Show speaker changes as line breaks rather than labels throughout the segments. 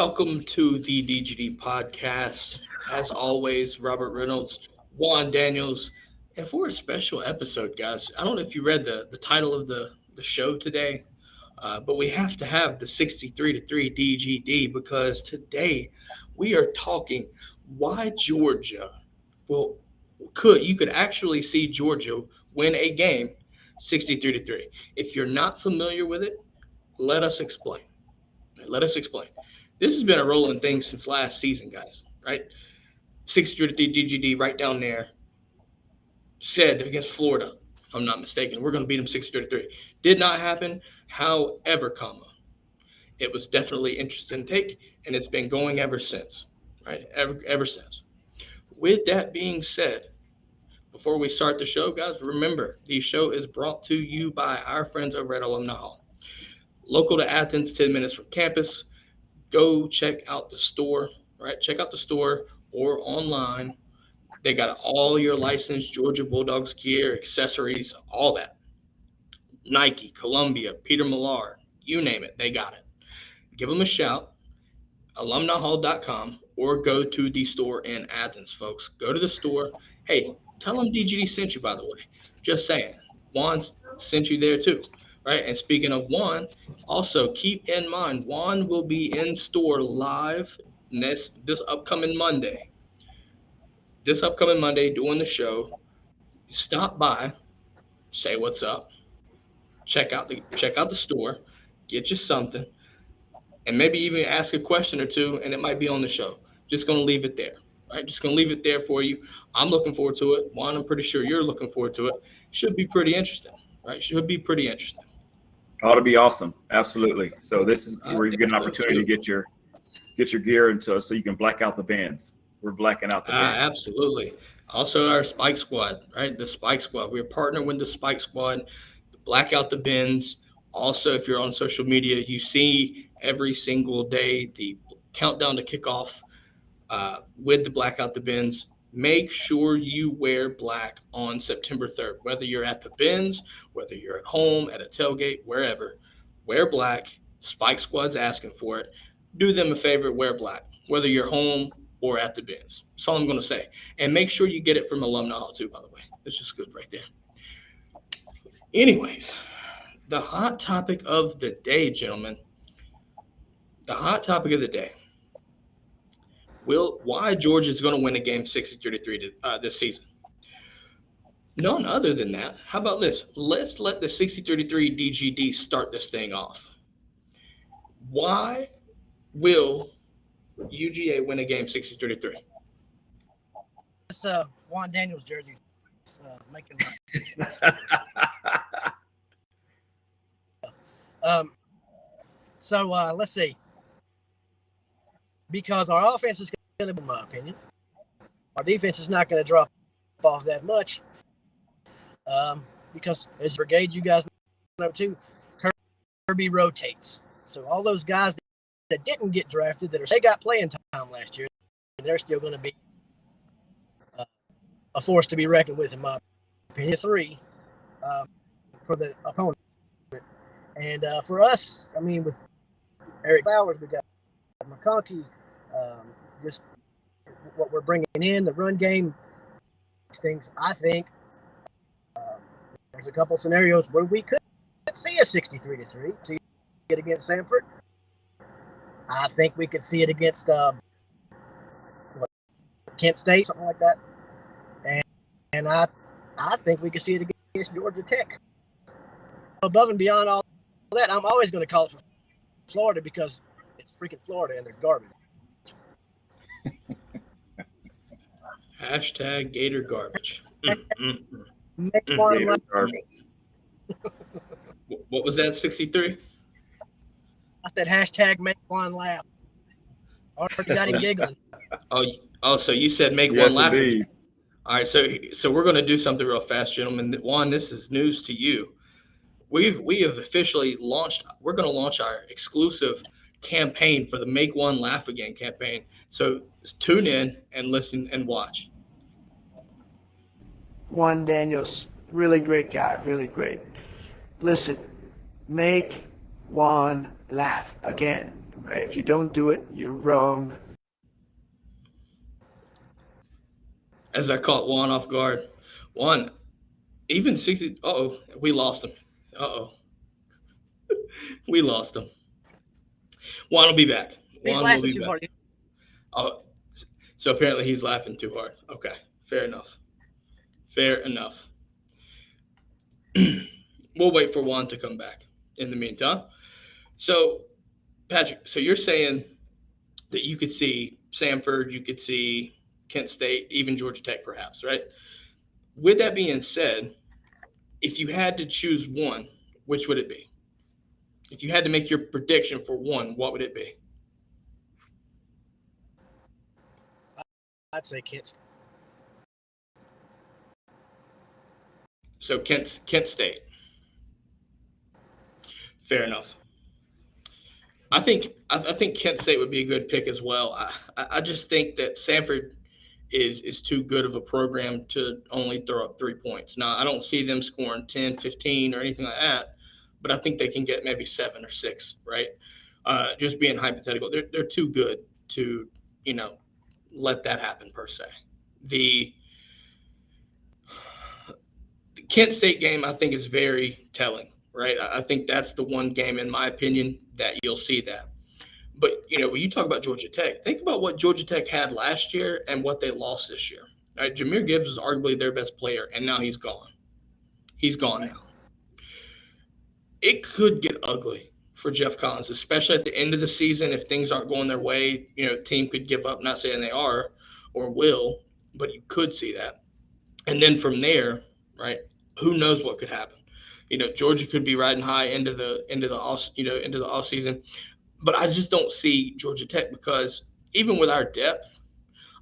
Welcome to the DGD podcast. As always, Robert Reynolds, Juan Daniels, and for a special episode, guys. I don't know if you read the title of the show today, but we have to have the 63 to 3 DGD because today we are talking why Georgia will could you could actually see Georgia win a game 63 to 3. If you're not familiar with it, let us explain. Let us explain. This has been a rolling thing since last season, guys, right? 63 to 3 DGD right down there said against Florida, if I'm not mistaken. We're going to beat them 63 to 3. Did not happen. However, it was definitely interesting take, and it's been going ever since, right? Ever since. With that being said, before we start the show, guys, remember the show is brought to you by our friends over at Alumni Hall. Local to Athens, 10 minutes from campus. Go check out the store, right? Check out the store or online. They got all your licensed Georgia Bulldogs gear, accessories, all that. Nike, Columbia, Peter Millar, you name it, they got it. Give them a shout, alumnihall.com, or go to the store in Athens, folks. Go to the store. Hey, tell them DGD sent you, by the way. Just saying. Juan sent you there too, right? And speaking of Juan, also keep in mind, Juan will be in store live this upcoming Monday. This upcoming Monday doing the show. Stop by, say what's up, check out the store, get you something, and maybe even ask a question or two, and it might be on the show. Just gonna leave it there. Right, just gonna leave it there for you. I'm looking forward to it. Juan, I'm pretty sure you're looking forward to it. Should be pretty interesting, right? Should be pretty interesting.
Ought to be awesome. Absolutely. So this is where you get an opportunity to get your gear into so you can black out the bands. We're blacking out the bands.
Absolutely. Also our Spike Squad, right? The Spike Squad. We're partnering with the Spike Squad, black out the bins. Also, if you're on social media, you see every single day the countdown to kickoff with the black out the bins. Make sure you wear black on September 3rd, whether you're at the bins, whether you're at home, at a tailgate, wherever. Wear black. Spike Squad's asking for it. Do them a favor, wear black, whether you're home or at the bins. That's all I'm going to say. And make sure you get it from Alumni Hall too, by the way. It's just good right there. Anyways, the hot topic of the day, gentlemen. The hot topic of the day. Why Georgia is going to win a game 63-3 this season. None other than that. How about this? Let's let the 63-3 DGD start this thing off. Why will UGA win a game 63-3?
This Juan Daniels jersey making let's see. Because our offense is going to, in my opinion, our defense is not going to drop off that much. Because as brigade, you guys know too, Kirby rotates. So all those guys that didn't get drafted, they got playing time last year, they're still going to be a force to be reckoned with, in my opinion. 3 for the opponent. And for us, I mean, with Eric Bowers, we got McConkey, just what we're bringing in, the run game, things. I think there's a couple scenarios where we could see a 63-3. See it against Samford. I think we could see it against Kent State, something like that. And I think we could see it against Georgia Tech. Above and beyond all that, I'm always going to call it for Florida because it's freaking Florida and they're garbage.
Hashtag Gator garbage.
Gator garbage.
What was that, 63?
I said hashtag make one laugh. Already got him giggling.
Oh, so you said make
Yes,
one laugh.
indeed.
All right, so we're going to do something real fast, gentlemen. Juan, this is news to you. We have officially launched. We're going to launch our exclusive campaign for the Make One Laugh Again campaign. So tune in and listen and watch.
Juan Daniels, really great guy, really great. Listen, make Juan laugh again. Right? If you don't do it, you're wrong.
As I caught Juan off guard. Juan, even 60. Uh-oh, we lost him. Uh-oh, we lost him. Juan will be back.
He's
Juan will
laughing
be
too
back.
hard.
Oh, so apparently he's laughing too hard. Okay, fair enough. Fair enough. We'll wait for Juan to come back in the meantime. So, Patrick, so you're saying that you could see Samford, you could see Kent State, even Georgia Tech, perhaps, right? With that being said, if you had to choose one, which would it be? If you had to make your prediction for one, what would it be?
I'd say Kent State.
So Kent State. Fair enough. I think Kent State would be a good pick as well. I just think that Samford is too good of a program to only throw up 3 points. Now, I don't see them scoring 10, 15, or anything like that, but I think they can get maybe 7 or 6, right? Just being hypothetical. They're too good to, let that happen per se. The Kent State game, I think, is very telling, right? I think that's the one game, in my opinion, that you'll see that. But, when you talk about Georgia Tech, think about what Georgia Tech had last year and what they lost this year. Right? Jahmyr Gibbs is arguably their best player, and now he's gone. He's gone now. It could get ugly for Jeff Collins, especially at the end of the season. If things aren't going their way, team could give up. Not saying they are or will, but you could see that. And then from there, right, who knows what could happen? Georgia could be riding high into the off season. But I just don't see Georgia Tech because even with our depth,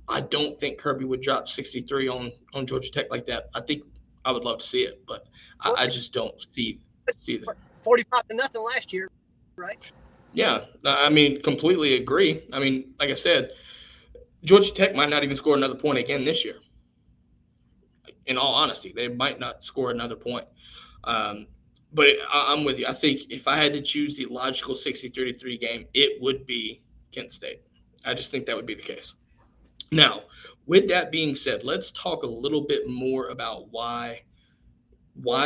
I don't think Kirby would drop 63 on Georgia Tech like that. I think I would love to see it, but I just don't see that.
45-0 last year, right?
Yeah, I mean, completely agree. I mean, like I said, Georgia Tech might not even score another point again this year. In all honesty, they might not score another point. But I'm with you. I think if I had to choose the logical 60-33 game, it would be Kent State. I just think that would be the case. Now, with that being said, let's talk a little bit more about why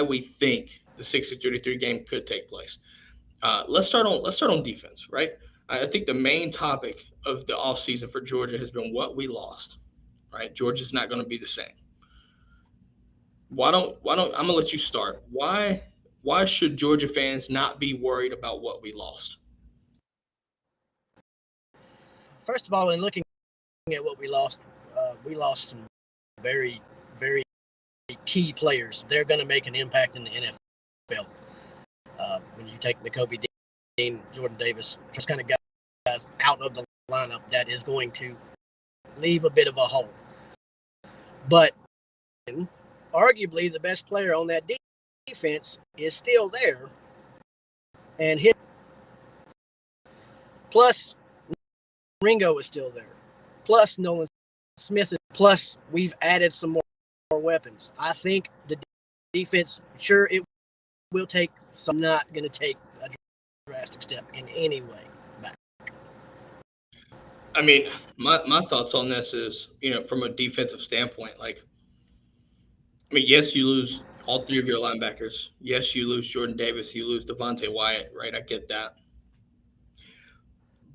we think the 60-33 game could take place. Let's start on defense, right? I think the main topic of the offseason for Georgia has been what we lost, right? Georgia's not going to be the same. Why don't I'm gonna let you start. Why should Georgia fans not be worried about what we lost?
First of all, in looking at what we lost some very, very key players. They're going to make an impact in the NFL. When you take Nakobe Dean, Jordan Davis, just kind of guys out of the lineup, that is going to leave a bit of a hole. But arguably the best player on that defense is still there. And plus Ringo is still there. Plus Nolan Smith. Plus we've added some more weapons. I think the defense, sure, it will take some, not going to take a drastic step in any way back.
I mean, my thoughts on this is, from a defensive standpoint, yes, you lose all 3 of your linebackers. Yes, you lose Jordan Davis. You lose Devontae Wyatt, right? I get that.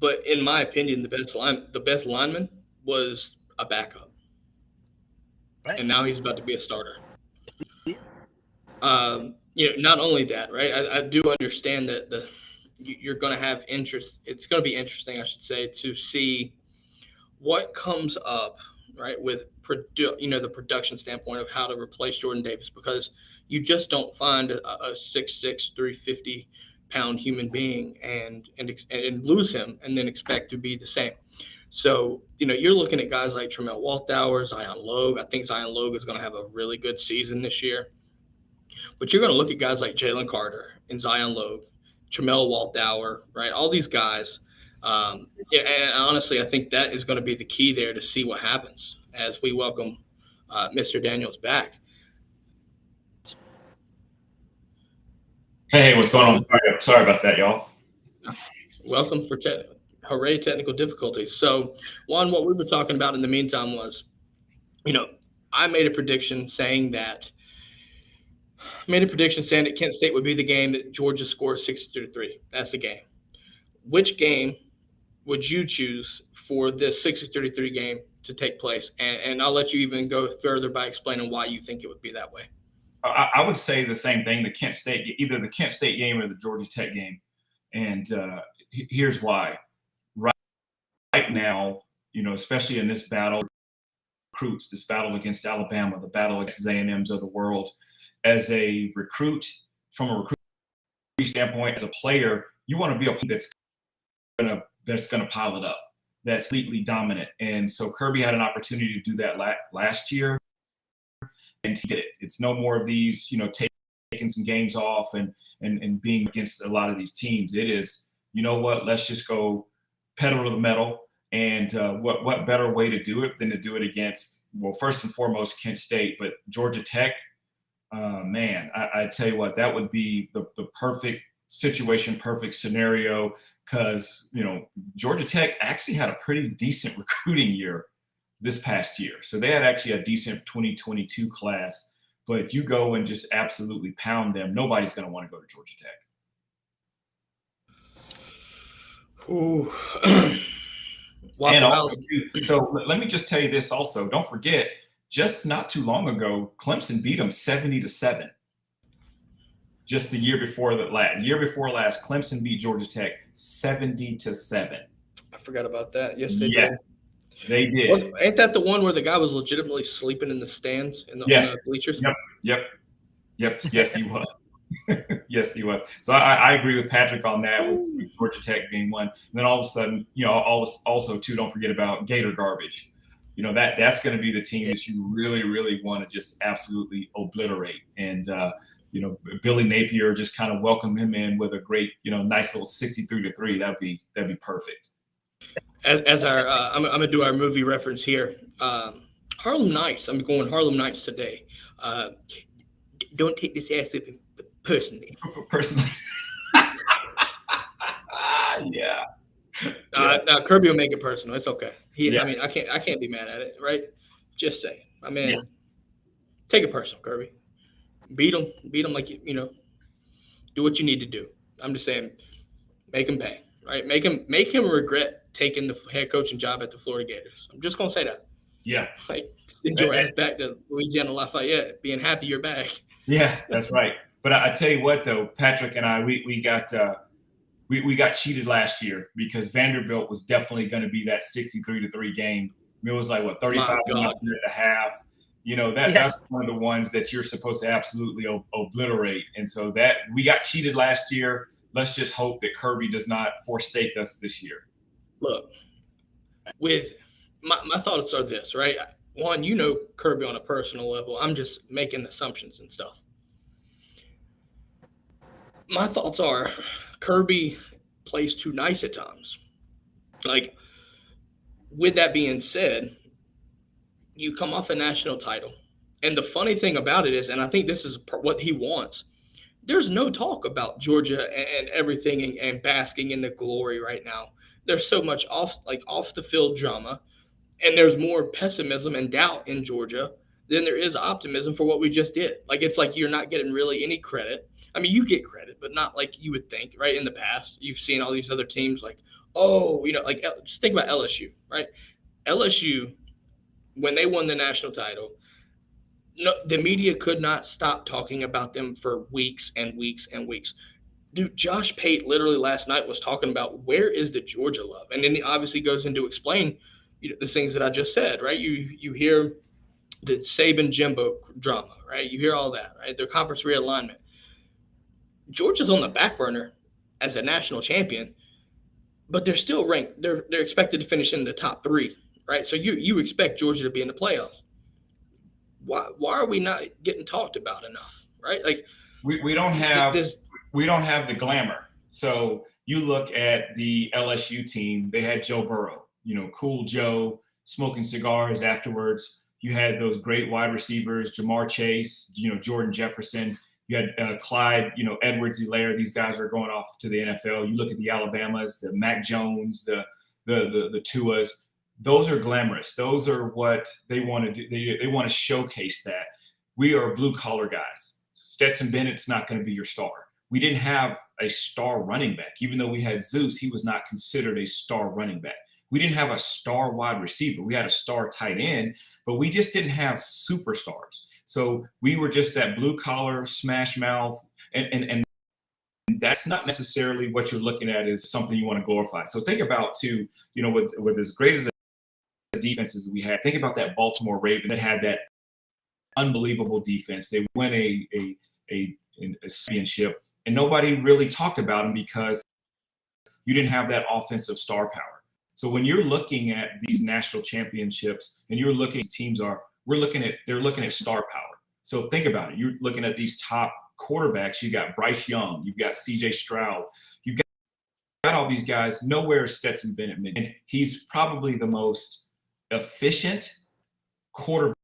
But in my opinion, the best lineman was a backup. Right. And now he's about to be a starter. Not only that, right? I do understand that you're going to have interest. It's going to be interesting, I should say, to see what comes up, right, with the production standpoint of how to replace Jordan Davis, because you just don't find a 6'6", 350-pound human being and lose him and then expect to be the same. So, you're looking at guys like Tramel Walthour, Zion Logue. I think Zion Logue is going to have a really good season this year. But you're going to look at guys like Jalen Carter and Zion Logue, Tramel Walthour, right? All these guys. And honestly, I think that is going to be the key there to see what happens as we welcome Mr. Daniels back.
Hey, what's going on? Sorry about that, y'all.
Welcome for Hooray, technical difficulties. So, Juan, what we were talking about in the meantime was, I made a prediction saying that Kent State would be the game that Georgia scores 63-3. That's the game. Which game would you choose for this 63-3 game to take place? And I'll let you even go further by explaining why you think it would be that way.
I would say the same thing, either the Kent State game or the Georgia Tech game. And here's why. Right now, especially in this battle, recruits, this battle against Alabama, the battle against A&Ms of the world, as a recruit, from a recruit standpoint, as a player, you want to be a player that's gonna pile it up, that's completely dominant. And so Kirby had an opportunity to do that last year, and he did it. It's no more of these, taking some games off and being against a lot of these teams. It is, let's just go pedal to the metal. And what better way to do it than to do it against, well, first and foremost, Kent State, but Georgia Tech. Man, I tell you what, that would be the perfect situation, perfect scenario, because, Georgia Tech actually had a pretty decent recruiting year this past year. So they had actually a decent 2022 class, but you go and just absolutely pound them, nobody's going to want to go to Georgia Tech.
Ooh.
And also, so let me just tell you this also. Don't forget, just not too long ago, Clemson beat them 70-7. Just the year before last, Clemson beat Georgia Tech 70-7.
I forgot about that. Yes, they
did. They did.
Ain't that the one where the guy was legitimately sleeping in the stands on the bleachers?
Yep. Yes, he was. Yes, he was. So I agree with Patrick on that, with Georgia Tech being one. And then all of a sudden, also too, don't forget about Gator Garbage. That's going to be the team that you really, really want to just absolutely obliterate. And Billy Napier, just kind of welcome him in with a great, nice little 63-3. That'd be perfect.
As our, I'm gonna do our movie reference here. Harlem Nights. I'm going Harlem Nights today. Don't take this ass whipping personally.
Yeah.
Now Kirby will make it personal. It's okay. I mean, I can't be mad at it, right? Just say, take it personal, Kirby. Beat them like do what you need to do. I'm just saying, make him pay, right? Make him regret taking the head coaching job at the Florida Gators. I'm just gonna say that.
Yeah.
Enjoy ass back to Louisiana Lafayette, being happy you're back.
Yeah, that's right. But I tell you what, though, Patrick and I, we got cheated last year, because Vanderbilt was definitely going to be that 63-3 game. It was like 35 at the half. That's one of the ones that you're supposed to absolutely obliterate. And so that we got cheated last year. Let's just hope that Kirby does not forsake us this year.
Look, with my thoughts are this, right? One, Kirby on a personal level. I'm just making assumptions and stuff. My thoughts are Kirby plays too nice at times. With that being said, you come off a national title. And the funny thing about it is, and I think this is what he wants, there's no talk about Georgia and everything and basking in the glory right now. There's so much off the field drama, and there's more pessimism and doubt in Georgia than there is optimism for what we just did. It's like you're not getting really any credit. I mean, you get credit, but not like you would think, right? In the past, you've seen all these other teams just think about LSU, right? LSU, when they won the national title, the media could not stop talking about them for weeks and weeks and weeks. Dude, Josh Pate literally last night was talking about where is the Georgia love? And then he obviously goes into explain the things that I just said, right? You hear the Saban Jimbo drama, right? You hear all that, right? Their conference realignment. Georgia's on the back burner as a national champion, but they're still ranked. They're expected to finish in the top 3, right? So you expect Georgia to be in the playoffs. Why are we not getting talked about enough, right?
We don't have the glamour. So you look at the LSU team, they had Joe Burrow, cool Joe, smoking cigars afterwards. You had those great wide receivers, Jamar Chase, Jordan Jefferson. You had Clyde, Edwards-Helaire. These guys are going off to the NFL. You look at the Alabamas, the Mac Jones, the Tuas. Those are glamorous. Those are what they want to do. They want to showcase that. We are blue-collar guys. Stetson Bennett's not going to be your star. We didn't have a star running back. Even though we had Zeus, he was not considered a star running back. We didn't have a star wide receiver. We had a star tight end, but we just didn't have superstars. So we were just that blue-collar, smash mouth, and that's not necessarily what you're looking at as something you want to glorify. So think about, too, with as great as the defenses we had, think about that Baltimore Ravens that had that unbelievable defense. They won a championship, and nobody really talked about them because you didn't have that offensive star power. So when you're looking at these national championships and you're looking at teams they're looking at star power. So think about it. You're looking at these top quarterbacks. You got Bryce Young, you've got CJ Stroud, you've got all these guys. Nowhere is Stetson Bennett. And he's probably the most efficient quarterback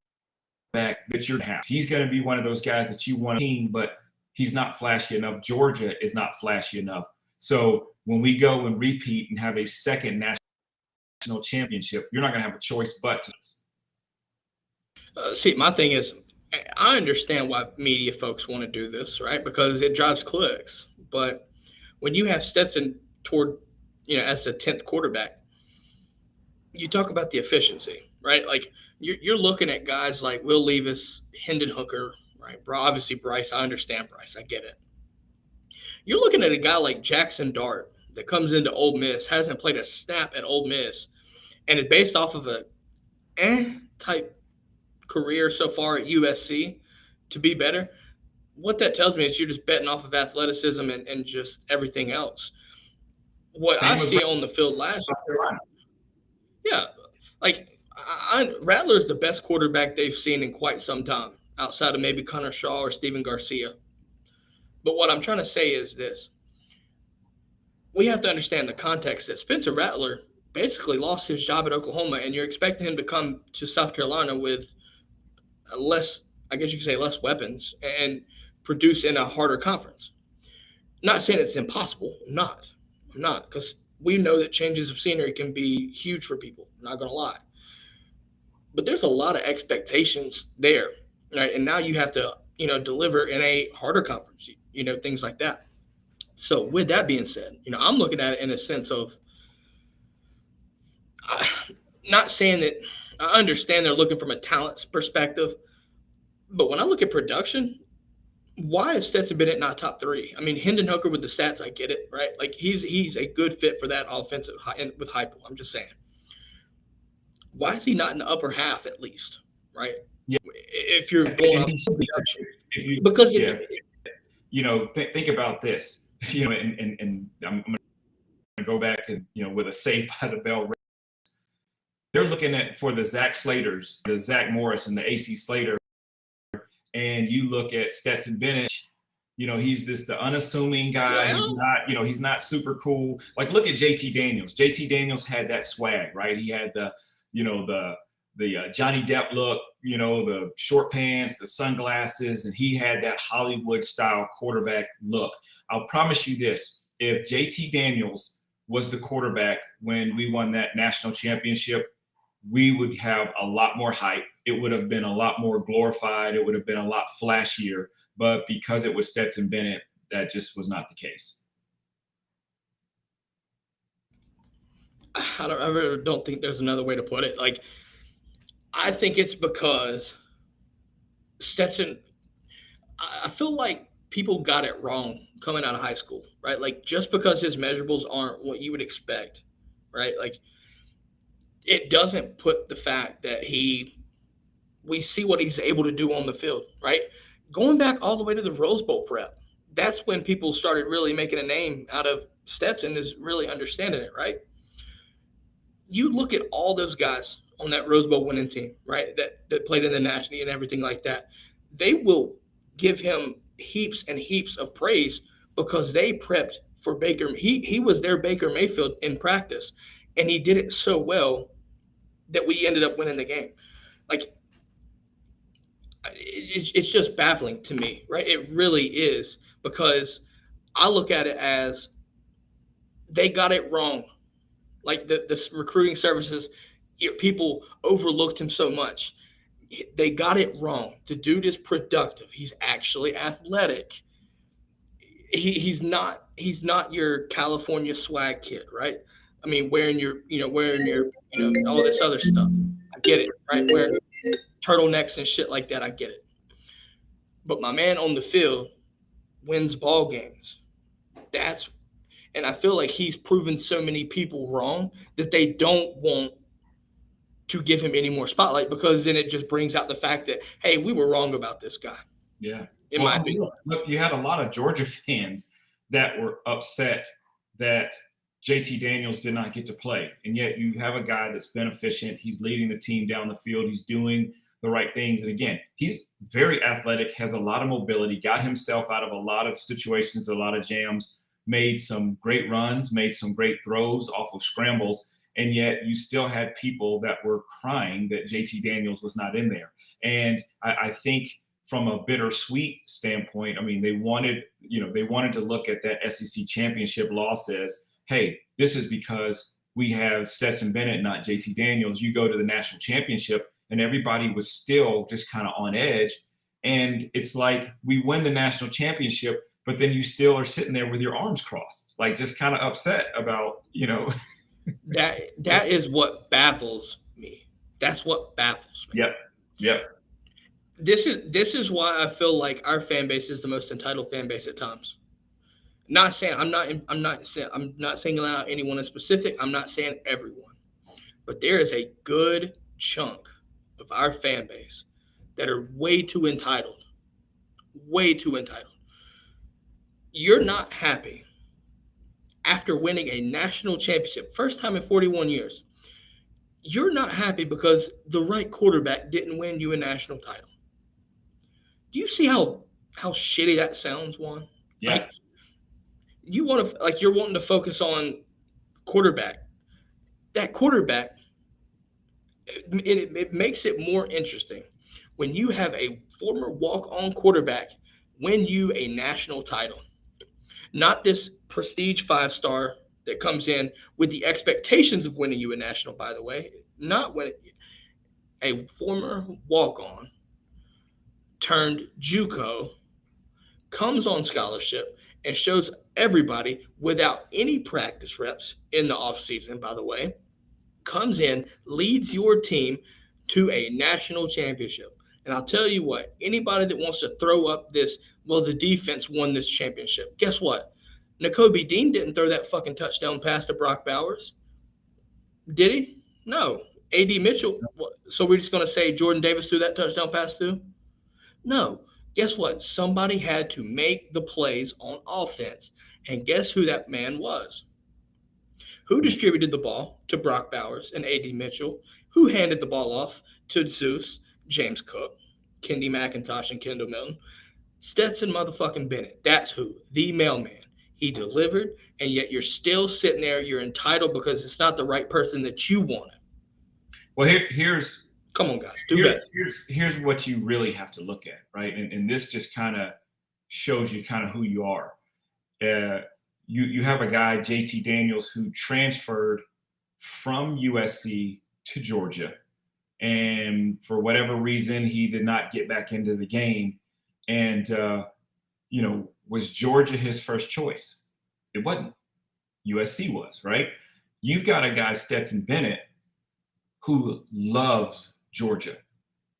that you're going to have. He's going to be one of those guys that you want to team, but he's not flashy enough. Georgia is not flashy enough. So when we go and repeat and have a second national championship, you're not going to have a choice but to.
See, my thing is, I understand why media folks want to do this, right? Because it drives clicks. But when you have Stetson as the 10th quarterback, you talk about the efficiency, right? Like you're looking at guys like Will Levis, Hendon Hooker, right? Obviously Bryce. I understand Bryce. I get it. You're looking at a guy like Jackson Dart that comes into Ole Miss, hasn't played a snap at Ole Miss, and is based off of a type career so far at USC to be better. What that tells me is you're just betting off of athleticism and just everything else. What I see on the field last year, yeah, like Rattler's the best quarterback they've seen in quite some time, outside of maybe Connor Shaw or Steven Garcia. But what I'm trying to say is this. We have to understand the context that Spencer Rattler basically lost his job at Oklahoma, and you're expecting him to come to South Carolina with less weapons and produce in a harder conference. Not saying it's impossible. I'm not, because we know that changes of scenery can be huge for people. I'm not going to lie. But there's a lot of expectations there, right? And now you have to, deliver in a harder conference, things like that. So with that being said, I'm looking at it in a sense of not saying that I understand they're looking from a talent perspective, but when I look at production, why is Stetson Bennett not top 3? I mean, Hendon Hooker with the stats, I get it, right? Like he's a good fit for that offensive with Heupel. I'm just saying, why is he not in the upper half at least, right?
Yeah.
If you're going off production, because
think about this, and I'm going to go back and with a Saved by the Bell. They're looking at for the Zach Slaters, the Zach Morris, and the AC Slater, and you look at Stetson Bennett. He's the unassuming guy.
Well,
He's not super cool. Like look at JT Daniels. JT Daniels had that swag, right? He had the Johnny Depp look, the short pants, the sunglasses, and he had that Hollywood style quarterback look. I'll promise you this: if JT Daniels was the quarterback when we won that national championship, we would have a lot more hype. It would have been a lot more glorified. It would have been a lot flashier. But because it was Stetson Bennett, that just was not the case.
I really don't think there's another way to put it. Like, I think it's because Stetson, I feel like people got it wrong coming out of high school, right? Like, just because his measurables aren't what you would expect, right? Like, it doesn't put the fact that we see what he's able to do on the field, right? Going back all the way to the Rose Bowl prep, that's when people started really making a name out of Stetson, is really understanding it, right? You look at all those guys on that Rose Bowl winning team, right, that played in the National and everything like that. They will give him heaps and heaps of praise because they prepped for Baker. He was their Baker Mayfield in practice, and he did it so well that we ended up winning the game. Like, it's just baffling to me, right? It really is, because I look at it as they got it wrong. Like the recruiting services, people overlooked him so much. They got it wrong. The dude is productive. He's actually athletic. He's not your California swag kid, right? I mean, wearing your all this other stuff. I get it, right? Wearing turtlenecks and shit like that. I get it. But my man on the field wins ball games. That's and I feel like he's proven so many people wrong that they don't want to give him any more spotlight, because then it just brings out the fact that, hey, we were wrong about this guy.
Yeah.
In my opinion.
Look, you had a lot of Georgia fans that were upset that JT Daniels did not get to play. And yet you have a guy that's been efficient. He's leading the team down the field. He's doing the right things. And again, he's very athletic, has a lot of mobility, got himself out of a lot of situations, a lot of jams, made some great runs, made some great throws off of scrambles. And yet you still had people that were crying that JT Daniels was not in there. And I think from a bittersweet standpoint, I mean, they wanted to look at that SEC championship loss as, hey, this is because we have Stetson Bennett, not JT Daniels. You go to the national championship and everybody was still just kind of on edge. And it's like we win the national championship, but then you still are sitting there with your arms crossed, like just kind of upset about,
That is what baffles me. That's what baffles me.
Yep.
This is why I feel like our fan base is the most entitled fan base at times. I'm not singling out anyone in specific. I'm not saying everyone, but there is a good chunk of our fan base that are way too entitled. Way too entitled. You're not happy after winning a national championship, first time in 41 years. You're not happy because the right quarterback didn't win you a national title. Do you see how shitty that sounds, Juan?
Yeah.
Like, you're wanting to focus on quarterback. That quarterback, it makes it more interesting when you have a former walk-on quarterback win you a national title. Not this prestige 5-star that comes in with the expectations of winning you a national, by the way. Not when a former walk-on turned JUCO comes on scholarship and shows everybody without any practice reps in the offseason, by the way, comes in, leads your team to a national championship. And I'll tell you what, anybody that wants to throw up this, well, the defense won this championship. Guess what? N'Kobe Dean didn't throw that fucking touchdown pass to Brock Bowers. Did he? No. A.D. Mitchell. So we're just going to say Jordan Davis threw that touchdown pass too? No. Guess what? Somebody had to make the plays on offense. And guess who that man was? Who distributed the ball to Brock Bowers and A.D. Mitchell? Who handed the ball off to Zeus, James Cook, Kendi McIntosh, and Kendall Milton? Stetson motherfucking Bennett. That's who. The mailman. He delivered, and yet you're still sitting there. You're entitled because it's not the right person that you wanted.
Well, here's
come on, guys.
Here's what you really have to look at, right? And this just kind of shows you kind of who you are. You have a guy, JT Daniels, who transferred from USC to Georgia. And for whatever reason, he did not get back into the game. And, was Georgia his first choice? It wasn't. USC was, right? You've got a guy, Stetson Bennett, who loves Georgia.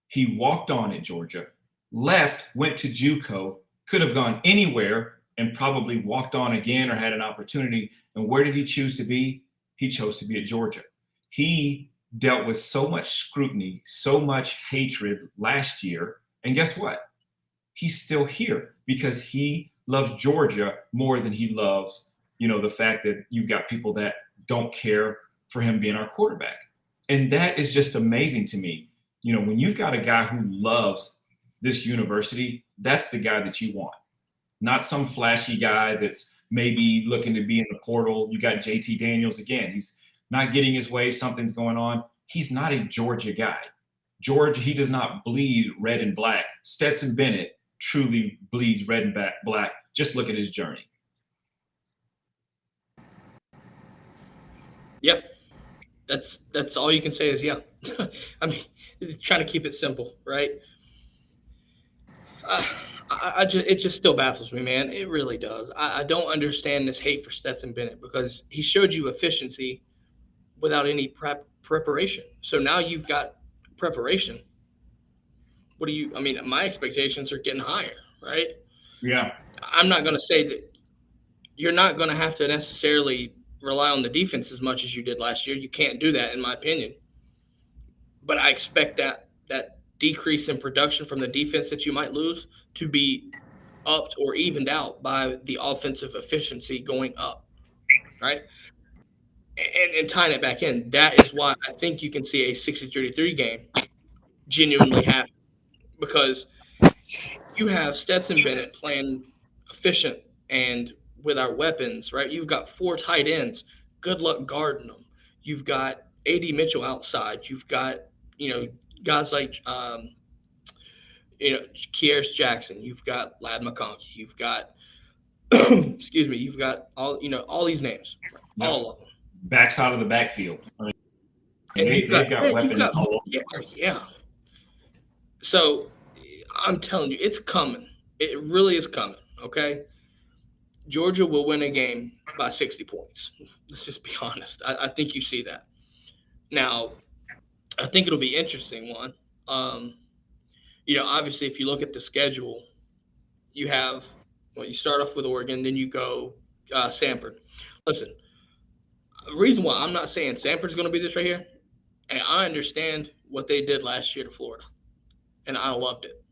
He walked on at Georgia, left, went to JUCO, could have gone anywhere and probably walked on again or had an opportunity. And where did he choose to be? He chose to be at Georgia. He dealt with so much scrutiny, so much hatred last year. And guess what? He's still here because he loves Georgia more than he loves, the fact that you've got people that don't care for him being our quarterback. And that is just amazing to me. When you've got a guy who loves this university, that's the guy that you want. Not some flashy guy that's maybe looking to be in the portal. You got JT Daniels again. He's not getting his way. Something's going on. He's not a Georgia guy. George, he does not bleed red and black. Stetson Bennett truly bleeds red and black. Just look at his journey.
Yep. That's all you can say is yeah. I mean, trying to keep it simple, right? It just still baffles me, man. It really does. I don't understand this hate for Stetson Bennett because he showed you efficiency without any preparation. So now you've got preparation. What do you? I mean, my expectations are getting higher, right?
Yeah.
I'm not going to say that you're not going to have to necessarily rely on the defense as much as you did last year. You can't do that, in my opinion. But I expect that decrease in production from the defense that you might lose to be upped or evened out by the offensive efficiency going up, right? And tying it back in, that is why I think you can see a 60-33 game genuinely happen because you have Stetson Bennett playing efficient and with our weapons, right? You've got 4 tight ends. Good luck guarding them. You've got A.D. Mitchell outside. You've got, guys like, Kieris Jackson. You've got Lad McConkey. You've got, excuse me, you've got all these names, all of them.
Backside of the backfield. I mean,
And
they've got weapons all over.
Yeah. So I'm telling you, it's coming. It really is coming, okay? Georgia will win a game by 60 points. Let's just be honest. I think you see that. Now, I think it'll be interesting, Juan. Obviously, if you look at the schedule, you have you start off with Oregon, then you go Samford. Listen, the reason why I'm not saying Samford's going to be this right here, and I understand what they did last year to Florida, and I loved it.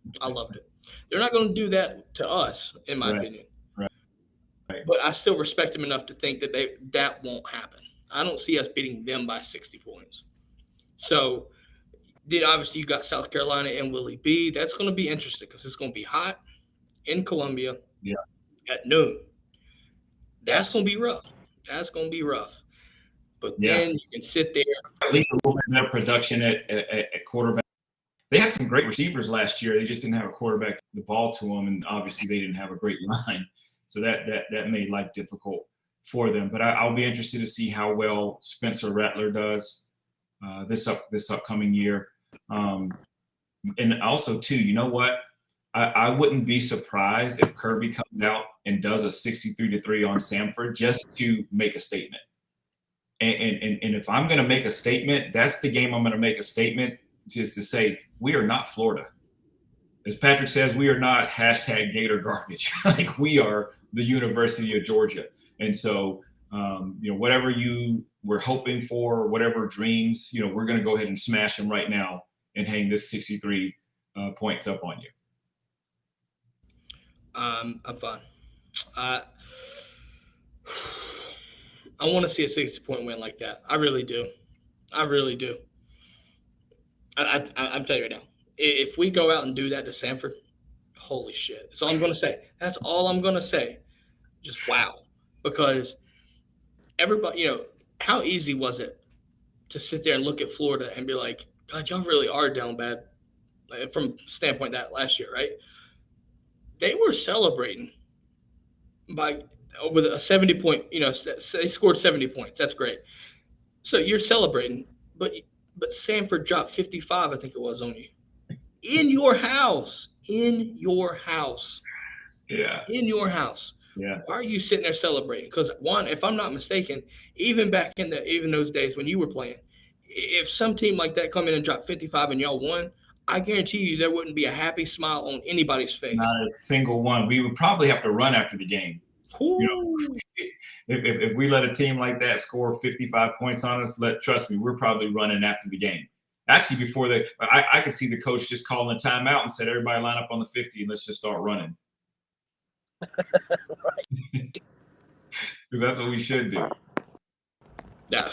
They're not going to do that to us, in my opinion.
Right.
But I still respect them enough to think that won't happen. I don't see us beating them by 60 points. So then obviously you got South Carolina and Willie B. That's going to be interesting because it's going to be hot in Columbia at noon. That's going to be rough. But then you can sit there.
At least a little bit better production at quarterback. They had some great receivers last year. They just didn't have a quarterback the ball to them, and obviously they didn't have a great line. So that made life difficult for them. But I'll be interested to see how well Spencer Rattler does this upcoming year. And also, too, you know what? I wouldn't be surprised if Kirby comes out and does a 63-3 on Samford just to make a statement. And if I'm going to make a statement, that's the game I'm going to make a statement, just to say we are not Florida. As Patrick says, we are not hashtag Gator garbage. Like, we are the University of Georgia. And so, whatever you were hoping for, whatever dreams, we're going to go ahead and smash them right now and hang this 63 points up on you.
I'm fine. I want to see a 60-point win like that. I really do. I'm telling you right now. If we go out and do that to Samford, holy shit. That's all I'm going to say. That's all I'm going to say. Just wow. Because everybody, how easy was it to sit there and look at Florida and be like, God, y'all really are down bad from standpoint that last year, right? They were celebrating with a 70-point, they scored 70 points. That's great. So you're celebrating, but Samford dropped 55, I think it was, on you. In your house.
Yeah.
In your house.
Yeah.
Why are you sitting there celebrating? Because, Juan, if I'm not mistaken, even back in those days when you were playing, if some team like that come in and drop 55 and y'all won, I guarantee you there wouldn't be a happy smile on anybody's face.
Not a single one. We would probably have to run after the game. If we let a team like that score 55 points on us, trust me, we're probably running after the game. Actually, before I could see the coach just calling a timeout and said, everybody line up on the 50 and let's just start running. Because that's what we should do.
Yeah.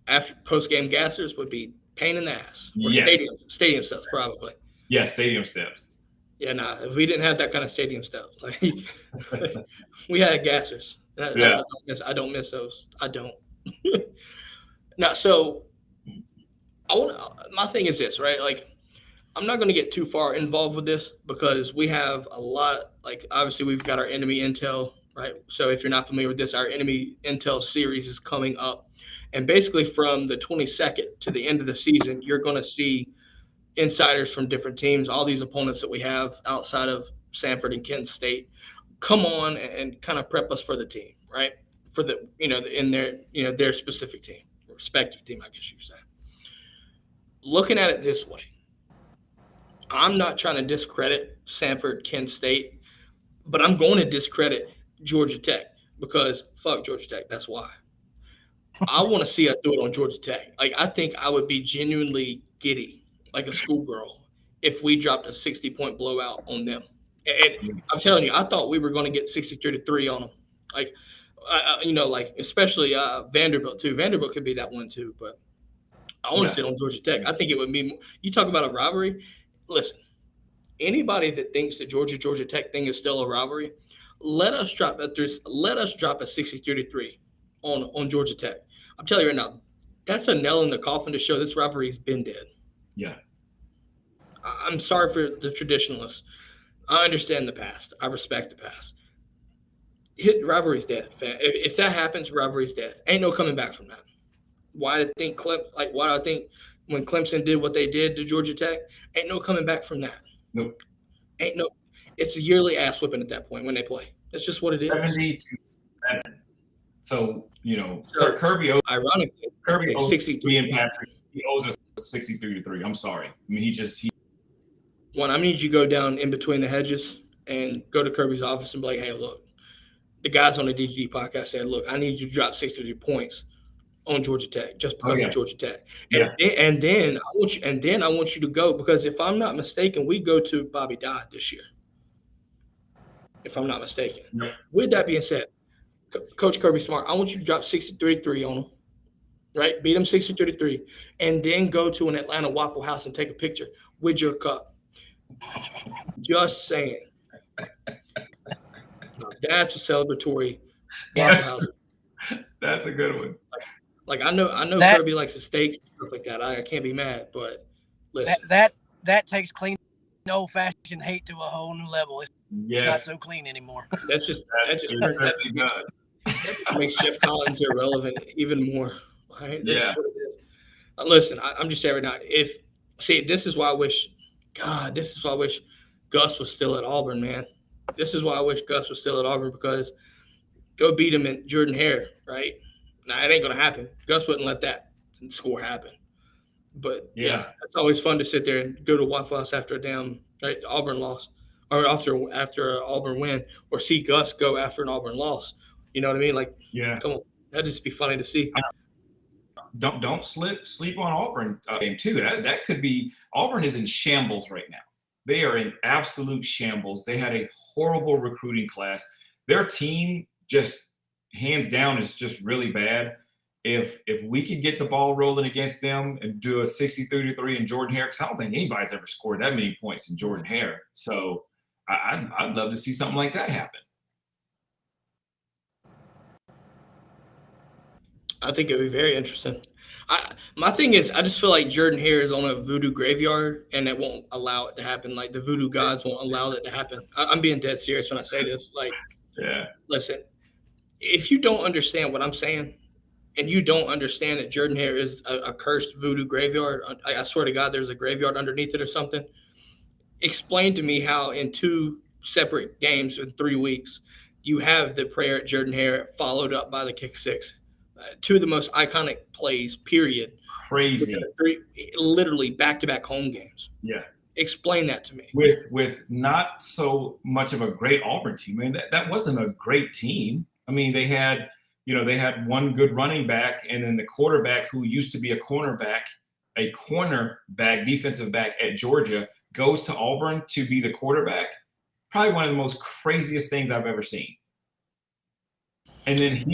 After post-game gassers would be pain in the ass. Or stadium steps, probably.
Yeah, stadium steps.
Yeah, if we didn't have that kind of stadium stuff, we had gassers. I don't miss those. I don't. Now, so My thing is this, right? Like, I'm not going to get too far involved with this because we have a lot. Like, obviously, we've got our enemy intel, right? So if you're not familiar with this, our enemy intel series is coming up, and basically from the 22nd to the end of the season, you're going to see insiders from different teams, all these opponents that we have outside of Sanford and Kent State, come on and kind of prep us for the team, right? For the in their their specific team, respective team, I guess you could say. Looking at it this way, I'm not trying to discredit Sanford, Kent State, but I'm going to discredit Georgia Tech because fuck Georgia Tech. That's why. I want to see us do it on Georgia Tech. Like, I think I would be genuinely giddy, like a schoolgirl, if we dropped a 60-point blowout on them. And I'm telling you, I thought we were going to get 63-3 on them. Like, like especially Vanderbilt too. Vanderbilt could be that one too, but I want to see it on Georgia Tech. I think it would be. You talk about a rivalry. Listen, anybody that thinks the Georgia Tech thing is still a rivalry, let us drop a 63-3 on Georgia Tech. I'm telling you right now, that's a nail in the coffin to show this rivalry's been dead.
Yeah.
I'm sorry for the traditionalists. I understand the past. I respect the past. Rivalry's dead. If that happens, rivalry's dead. Ain't no coming back from that. Why do I think when Clemson did what they did to Georgia Tech, ain't no coming back from that.
Nope.
Ain't no. It's a yearly ass whipping at that point when they play. That's just what it is.
70-7. So,
So,
Kirby owes
ironically, 63
and Patrick. He owes us 63-3. I'm sorry. I mean,
Juan, I need you to go down in between the hedges and go to Kirby's office and be like, hey, look, the guys on the DGD podcast said, look, I need you to drop 63 points on Georgia Tech just because of Georgia Tech. And then I want you to go because if I'm not mistaken, we go to Bobby Dodd this year. If I'm not mistaken.
Yep.
With that being said, Coach Kirby Smart, I want you to drop 63-3 on them, right? Beat them 63-3, and then go to an Atlanta Waffle House and take a picture with your cup. Just saying. That's a celebratory Waffle House.
That's a good one.
Like I know Kirby likes the steaks and stuff like that. I can't be mad, but listen.
That takes clean old-fashioned hate to a whole new level. It's not so clean anymore.
That makes Jeff Collins irrelevant even more. Right?
Yeah.
Listen, I'm just saying right now. This is why I wish Gus was still at Auburn, man. This is why I wish Gus was still at Auburn because go beat him in Jordan-Hare, right? Now, it ain't going to happen. Gus wouldn't let that score happen. But, yeah, it's always fun to sit there and go to Waffle House after a damn Auburn loss or after an Auburn win or see Gus go after an Auburn loss. You know what I mean? Like, come on. That'd just be funny to see.
Don't sleep on Auburn game, too. That could be – Auburn is in shambles right now. They are in absolute shambles. They had a horrible recruiting class. Their team just – hands down is just really bad. If we could get the ball rolling against them and do a 63-3 in Jordan-Hare, because I don't think anybody's ever scored that many points in Jordan-Hare. So I'd love to see something like that happen.
I think it would be very interesting. My thing is, I just feel like Jordan-Hare is on a voodoo graveyard, and it won't allow it to happen. Like, the voodoo gods won't allow it to happen. I'm being dead serious when I say this. Like, listen, if you don't understand what I'm saying, and you don't understand that Jordan-Hare is a cursed voodoo graveyard, I swear to God, there's a graveyard underneath it or something. Explain to me how in 2 separate games in 3 weeks, you have the prayer at Jordan-Hare followed up by the kick six. 2 of the most iconic plays, period.
Crazy.
Literally back-to-back home games.
Yeah.
Explain that to me.
With not so much of a great Auburn team. I mean, that wasn't a great team. I mean, they had one good running back, and then the quarterback who used to be a cornerback, defensive back at Georgia, goes to Auburn to be the quarterback. Probably one of the most craziest things I've ever seen. And then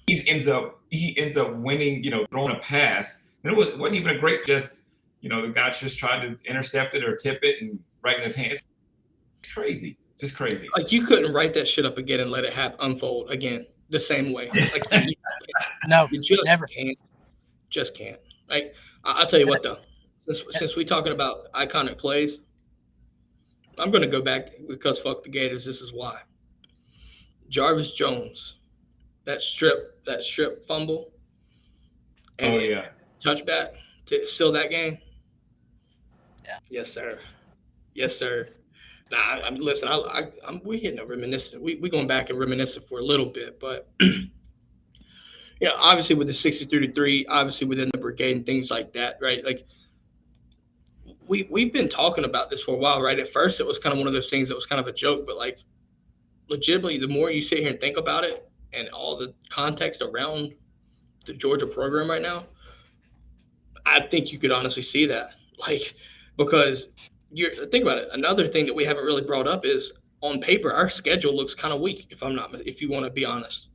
he ends up winning, throwing a pass. And it wasn't even a great, the guy just tried to intercept it or tip it and right in his hands. It's crazy. Just crazy.
Like, you couldn't write that shit up again and let it unfold again the same way. Like,
no,
you just
never.
can't. Just can't. Like I'll tell you what though, since we talking about iconic plays, I'm gonna go back because fuck the Gators. This is why. Jarvis Jones, that strip fumble and
Oh yeah.
touchback to seal that game.
Yeah.
Yes, sir. Yes, sir. Nah, I mean, listen, we're hitting a reminiscent. We going back and reminiscing for a little bit, but obviously with the 63-3, obviously within the brigade and things like that, right? Like we've been talking about this for a while, right? At first, it was kind of one of those things that was kind of a joke, but like legitimately, the more you sit here and think about it, and all the context around the Georgia program right now, I think you could honestly see that, like because you're think about it. Another thing that we haven't really brought up is on paper our schedule looks kind of weak. If you want to be honest,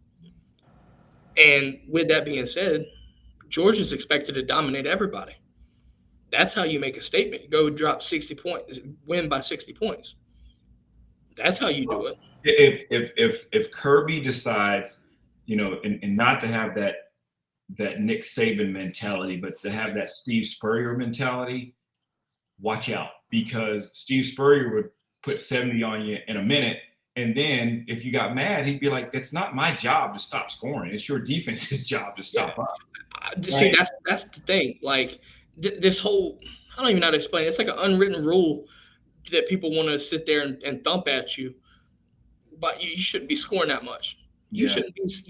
and with that being said, Georgia's expected to dominate everybody. That's how you make a statement. Go drop 60 points, win by 60 points. That's how you do it.
If Kirby decides, and not to have that Nick Saban mentality, but to have that Steve Spurrier mentality, watch out, because Steve Spurrier would put 70 on you in a minute. And then if you got mad, he'd be like, "That's not my job to stop scoring. It's your defense's job to stop up."
See, that's the thing. Like this whole, I don't even know how to explain it. It's like an unwritten rule that people want to sit there and thump at you, but you shouldn't be scoring that much. You
Yeah.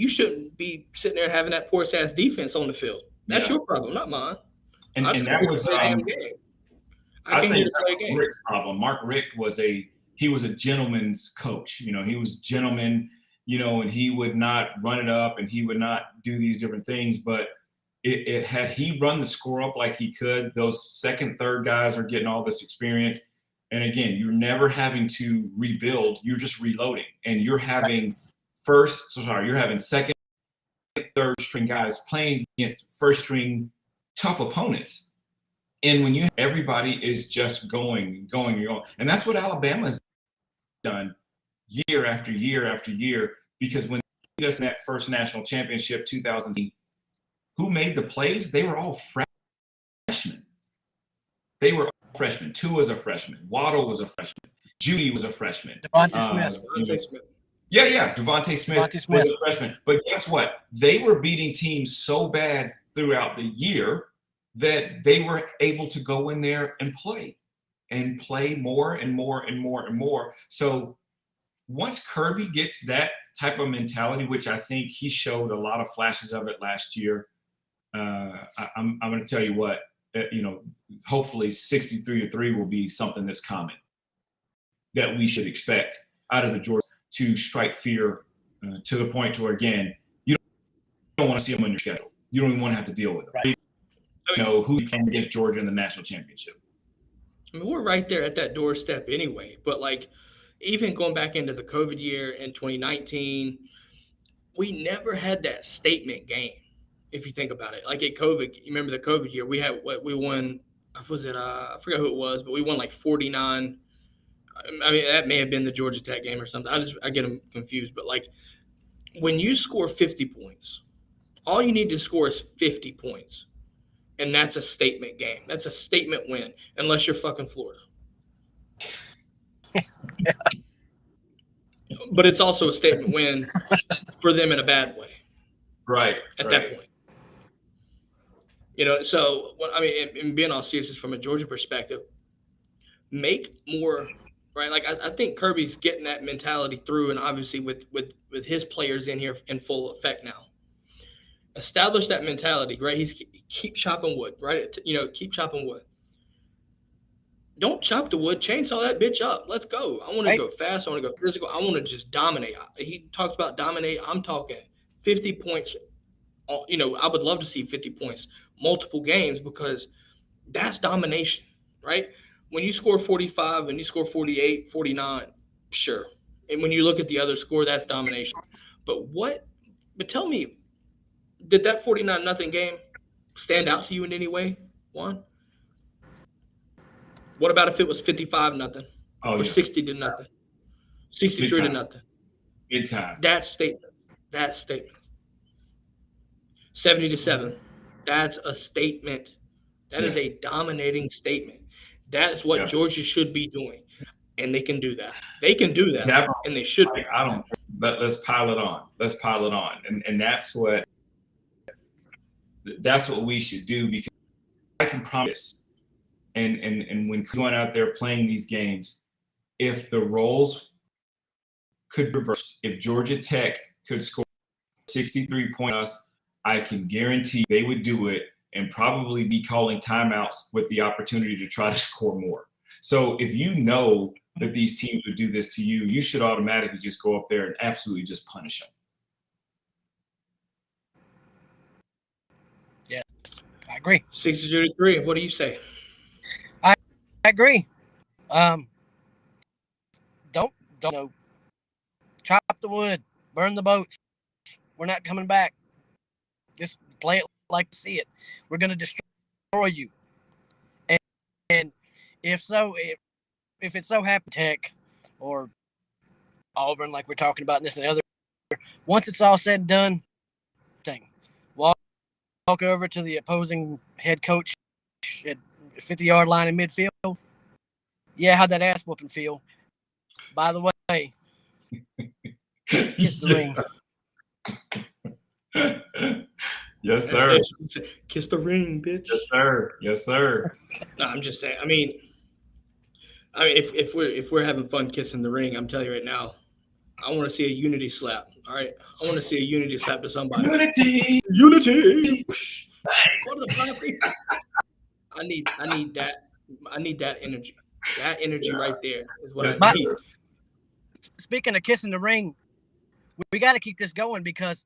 shouldn't be sitting there having that poor ass defense on the field. That's your problem, not mine.
And
I'm
that was
play a damn game. I came here
think
to play a
Mark
game.
Richt's problem. Mark Richt was a gentleman's coach. He was a gentleman, and he would not run it up and he would not do these different things. But it had he run the score up like he could, those second, third guys are getting all this experience. And again, you're never having to rebuild. You're just reloading, and you're having you're having second, third string guys playing against first string tough opponents. And when everybody is just going, and that's what Alabama's done year after year after year. Because when they got that first national championship, 2000, who made the plays? They were all freshmen. They were all freshmen. Tua was a freshman. Waddle was a freshman. Judy was a freshman.
Devontae Smith.
Yeah. Devontae Smith was a freshman. But guess what? They were beating teams so bad throughout the year that they were able to go in there and play more and more and more and more. So once Kirby gets that type of mentality, which I think he showed a lot of flashes of it last year, I'm going to tell you what, hopefully 63-3 will be something that's common that we should expect out of the Georgia to strike fear to the point to where, again, you don't want to see them on your schedule. You don't even want to have to deal with them.
Right.
Who's playing against Georgia in the national championship.
I mean, we're right there at that doorstep anyway. But like, even going back into the COVID year in 2019, we never had that statement game. If you think about it, like at COVID, you remember the COVID year, we won. Was it? I forgot who it was, but we won like 49. I mean, that may have been the Georgia Tech game or something. I get them confused. But like, when you score 50 points, all you need to score is 50 points. And that's a statement game. That's a statement win, unless you're fucking Florida.
Yeah.
But it's also a statement win for them in a bad way.
Right.
At that point. So, I mean, in being all serious from a Georgia perspective, make more, right? Like, I think Kirby's getting that mentality through, and obviously with his players in here in full effect now. Establish that mentality, right? Keep chopping wood, right? Keep chopping wood. Don't chop the wood, chainsaw that bitch up. Let's go. I want to go fast. I want to go physical. I want to just dominate. He talks about dominate. I'm talking 50 points. I would love to see 50 points, multiple games, because that's domination, right? When you score 45 and you score 48, 49, sure. And when you look at the other score, that's domination. But tell me, did that 49-0 game stand out to you in any way, Juan? What about if it was 55-0 or 60-0, 63-0?
Big time.
That statement. 70-7. That's a statement. That is a dominating statement. That's what
Yeah.
Georgia should be doing, and they can do that. They can do that,
Yeah,
and they should.
like, I don't. Let's pile it on. Let's pile it on, and that's what we should do, because I can promise. And when going out there playing these games, if the roles could reverse, if Georgia Tech could score 63 points on us, I can guarantee they would do it and probably be calling timeouts with the opportunity to try to score more. So if you know that these teams would do this to you, you should automatically just go up there and absolutely just punish them.
Yes, I agree.
62-3. What do you say?
I agree. Don't chop the wood, burn the boats. We're not coming back. Just play it like to see it. We're going to destroy you. And if so, if it's so happy Tech or Auburn, like we're talking about in this and the other, once it's all said and done, walk over to the opposing head coach at 50-yard line in midfield. Yeah, how'd that ass whooping feel? By the way, kiss the ring.
Yes, sir.
Kiss the ring, bitch.
Yes, sir. Yes, sir.
No, I'm just saying. I mean, if we're having fun kissing the ring, I'm telling you right now, I want to see a unity slap. All right, I want to see a unity slap to somebody. Unity. Go to the property. I need that. I need that energy. That energy right there is what I need.
Speaking of kissing the ring, we got to keep this going because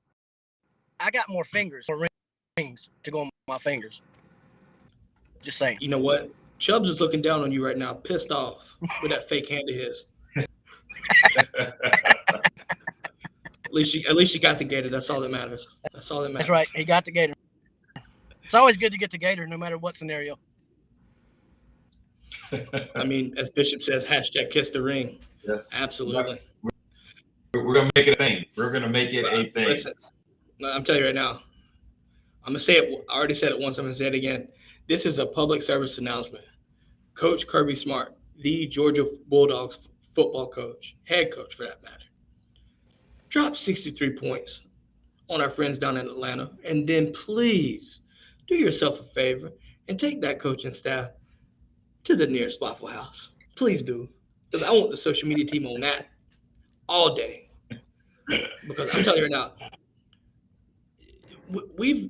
I got more rings to go on my fingers. Just saying.
You know what? Chubbs is looking down on you right now, pissed off with that fake hand of his. At least you got the gator. That's all that matters. That's all that matters.
That's right. He got the gator. It's always good to get the gator, no matter what scenario.
I mean, as Bishop says, #kiss the ring.
Yes,
absolutely.
We're gonna make it a thing. We're gonna make it a thing.
Listen, I'm telling you right now. I'm gonna say it. I already said it once. I'm gonna say it again. This is a public service announcement. Coach Kirby Smart, the Georgia Bulldogs football coach, head coach for that matter, dropped 63 points on our friends down in Atlanta, and then please do yourself a favor and take that coaching staff to the nearest Waffle House. Please do, because I want the social media team on that all day. Because I'm telling you right now, we've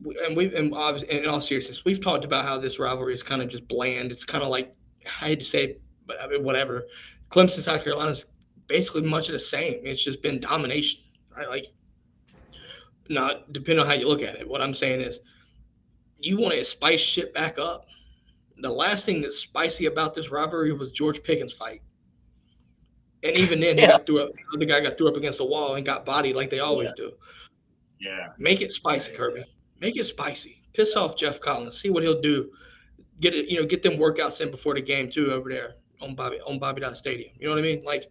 obviously, in all seriousness, we've talked about how this rivalry is kind of just bland. It's kind of like, I hate to say it, but I mean, whatever. Clemson, South Carolina is basically much of the same. It's just been domination, right? Like, not depending on how you look at it. What I'm saying is, you want to spice shit back up. The last thing that's spicy about this rivalry was George Pickens' fight. And even then, he got threw up. The guy got threw up against the wall and got bodied like they always do.
Yeah.
Make it spicy, Kirby. Make it spicy. Piss off Jeff Collins. See what he'll do. Get it. Get them workouts in before the game too over there on Bobby Dot Stadium. You know what I mean? Like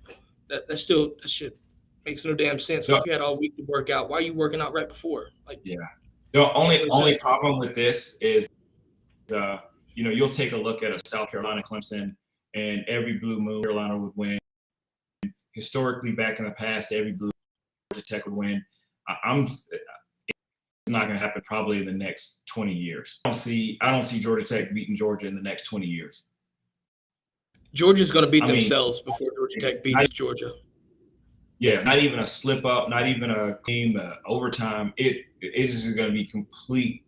that shit makes no damn sense.
No.
If you had all week to work out, why are you working out right before? Like,
yeah. The only problem with this is, you'll take a look at a South Carolina Clemson, and every blue moon Carolina would win. Historically, back in the past, every blue Georgia Tech would win. It's not going to happen probably in the next 20 years. I don't see Georgia Tech beating Georgia in the next 20 years.
Georgia's going to beat themselves before Georgia Tech beats Georgia.
Yeah, not even a slip up, not even a game overtime. It is going to be complete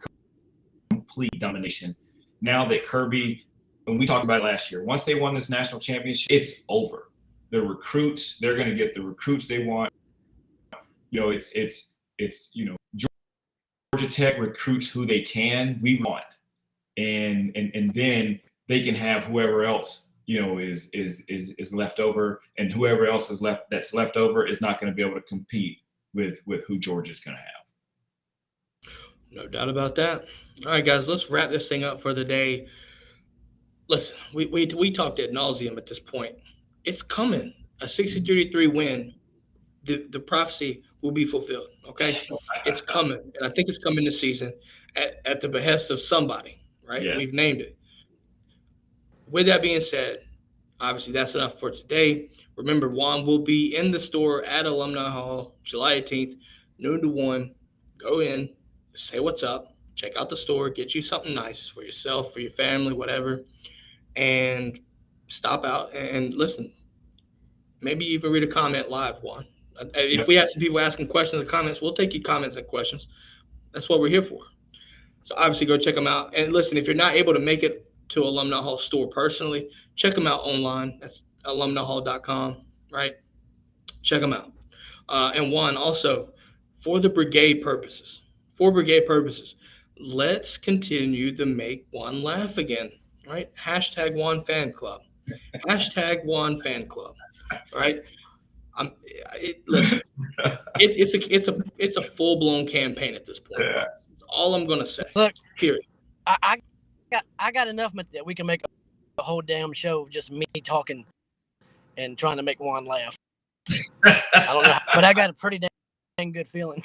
domination. Now that Kirby, when we talked about it last year, once they won this national championship, it's over. The recruits, they're going to get the recruits they want. It's Georgia Tech recruits who they can, we want, and then they can have whoever else is left over, and whoever else that's left over is not going to be able to compete with who Georgia's going to have.
No doubt about that. All right, guys, let's wrap this thing up for the day. Listen, we talked ad nauseum at this point. It's coming. A 63-3 win the prophecy will be fulfilled. Okay, it's coming, and I think it's coming this season at the behest of somebody. Right, we've
Yes.
named it. With that being said, obviously that's enough for today. Remember, Juan will be in the store at Alumni Hall July 18th, noon to 1. Go in, say what's up, check out the store, get you something nice for yourself, for your family, whatever, and stop out and listen. Maybe even read a comment live, Juan. If
Yep.
we have some people asking questions in the comments, we'll take your comments and questions. That's what we're here for. So obviously go check them out. And listen, if you're not able to make it to Alumni Hall store personally, check them out online. That's alumnihall.com, right? Check them out. And Juan, also, for the brigade purposes, let's continue to make Juan laugh again, right? Hashtag Juan fan club. Hashtag Juan fan club. All right. Listen, it's a full blown campaign at this point.
Yeah.
That's all I'm gonna say.
Look,
Period.
I got enough that we can make a whole damn show of just me talking and trying to make Juan laugh. I don't know, but I got a pretty dang good feeling.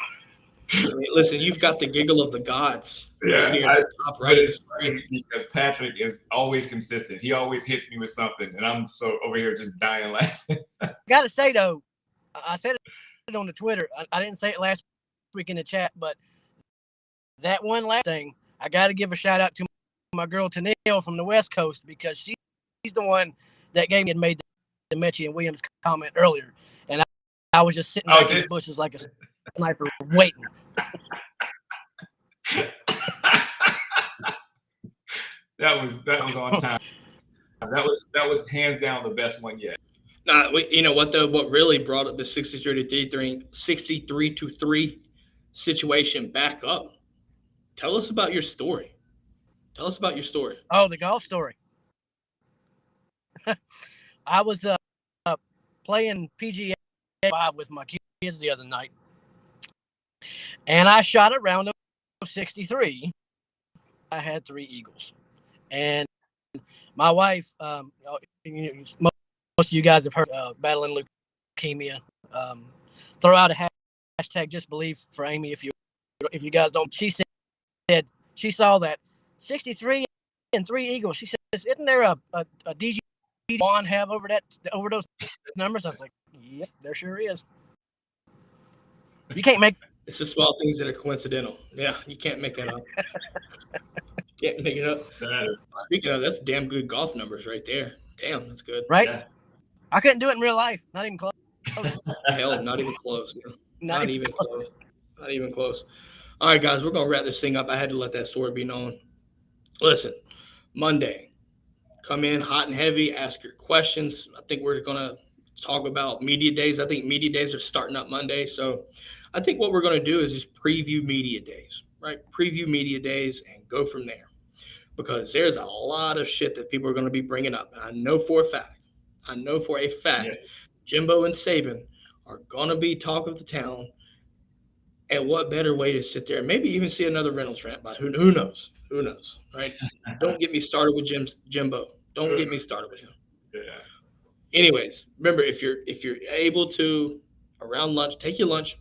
Listen, you've got the giggle of the gods.
Yeah,
Right here at the top right.
But it's funny because Patrick is always consistent. He always hits me with something, and I'm so over here just dying laughing.
I gotta say though, I said it on the Twitter. I didn't say it last week in the chat, but that one last thing, I gotta give a shout out to my girl Tennille from the West Coast, because she's the one that gave me and made the Mechie and Williams comment earlier, and I was just sitting back in the bushes like a sniper waiting.
That was on time. That was hands down the best one yet.
Nah, you know what though? What really brought up the 63 to 3 situation back up? Tell us about your story. Tell us about your story.
Oh, the golf story. I was playing PGA 5 with my kids the other night, and I shot a round of 63. I had 3 eagles, and my wife, most of you guys have heard battling leukemia. Throw out a hashtag just believe for Amy if you guys don't. She said she saw that 63 and 3 eagles. She says, "Isn't there a DG Juan have over those numbers?" I was like, "Yep, there sure is." You can't make.
It's the small things that are coincidental. Yeah, you can't make that up. Can't make it up. Speaking of, that's damn good golf numbers right there. Damn, that's good.
Right?
Yeah.
I couldn't do it in real life. Not even close.
Hell, not even close.
Not even close.
Not even close. All right, guys, we're going to wrap this thing up. I had to let that story be known. Listen, Monday, come in hot and heavy, ask your questions. I think we're going to talk about media days. I think media days are starting up Monday. So I think what we're going to do is just preview media days, right? Preview media days and go from there, because there's a lot of shit that people are going to be bringing up. And I know for a fact, yeah, Jimbo and Saban are going to be talk of the town. And what better way to sit there and maybe even see another Reynolds rant? But who knows? Who knows, right? Don't get me started with Jimbo. Don't get me started with him.
Yeah.
Anyways, remember, if you're able to, around lunch, take your lunch,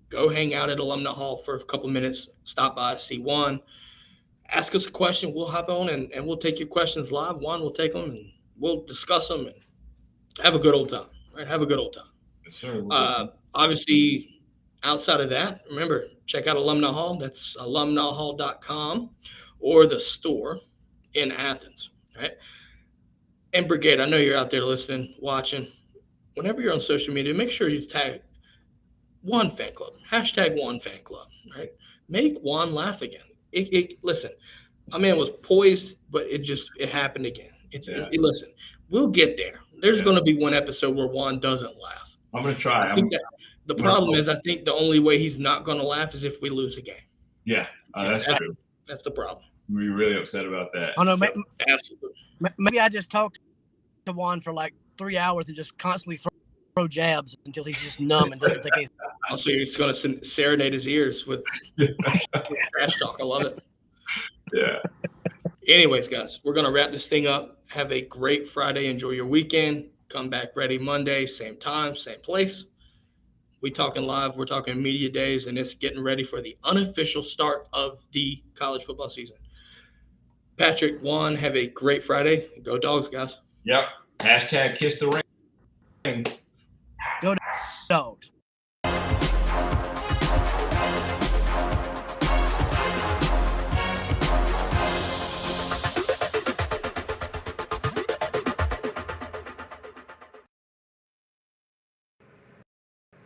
go hang out at Alumni Hall for a couple minutes, stop by, see Juan, ask us a question. We'll hop on and we'll take your questions live. Juan will take them and we'll discuss them and have a good old time, right? Have a good old time.
Yes, sir.
Obviously, outside of that, remember, check out Alumni Hall. That's alumnihall.com or the store in Athens, right? And Brigade, I know you're out there listening, watching. Whenever you're on social media, make sure you tag Juan Fan Club, hashtag Juan Fan Club, right? Make Juan laugh again. Listen, my man was poised, but it happened again. Listen, we'll get there. There's going to be one episode where Juan doesn't laugh.
I'm going to try.
The problem is, I think the only way he's not going to laugh is if we lose a game.
Yeah, that's true.
That's the problem.
We're really upset about that.
Oh no,
Absolutely.
Maybe I just talked to Juan for like 3 hours and just constantly throw jabs until he's just numb and doesn't think anything.
So you're just going to serenade his ears with trash talk. I love it.
Yeah.
Anyways, guys, we're going to wrap this thing up. Have a great Friday. Enjoy your weekend. Come back ready Monday, same time, same place. We talking live. We're talking media days, and it's getting ready for the unofficial start of the college football season. Patrick, Juan, have a great Friday. Go Dogs, guys.
Yep. Hashtag kiss the ring.
Go Dogs.